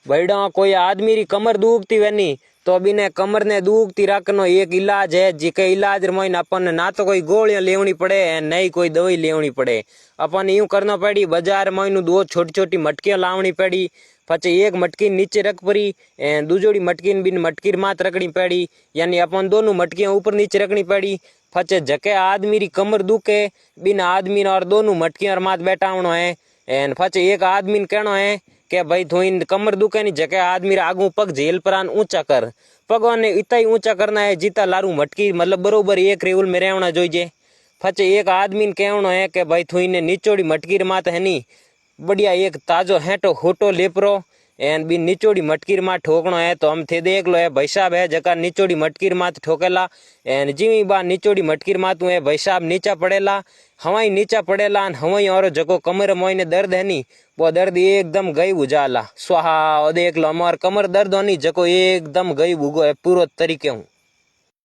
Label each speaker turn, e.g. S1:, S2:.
S1: बड़ा कोई आदमी री कमर दुखती वेनी तो बिने कमर ने दुखती रखनो एक इलाज है जिके इलाज मोइन अपन ना तो कोई गोलियां लेवनी पड़े नहीं कोई दवाई लेवनी पड़े। अपन यूं करना पड़ी बाजार मोइन दो छोटी छोटी मटकियां लावनी पड़ी। पछे एक मटकी नीचे रख पड़ी दूजोड़ी मटकी बिन मटकी मात रखनी पड़ी यानी अपन दोनों मटकियां ऊपर नीचे रखनी पड़ी। पछे जके आदमी री कमर दुखे बिन आदमी और दोनों मटकियां मात बैठावनो है। एन पछे एक आदमी ने कहनो है के भाई थोड़ी कमर दुखे नहीं जगह आदमी आगू पग झेल परान ऊंचा कर पगों ने इतना ही ऊंचा करना है जीता लारू मटकी मतलब बरोबर एक रेवल में रहना जोईजे। पछे एक आदमी ने कहनो है कि भाई थोड़ी ने निचोड़ी मटकी मात है नी बढ़िया एक ताजो हेटो होटो लेपरो एन बी निचोड़ी मटकीर मात ठोकनो है। तो हम थे देख लो है भाई साहब है जका निचोड़ी मटकीर मात ठोकेला एन जीवी बा निचोड़ी मटकीर मात है भाई साहब नीचा पड़ेला हवाई नीचा पड़ेला हवाई और जको कमर मोईने दर्द है नी वो दर्द एकदम गई बुझाला स्वाहा देख लो हमार कमर दर्द होनी जको एकदम गई बुगो है पूरो तरीके हूँ।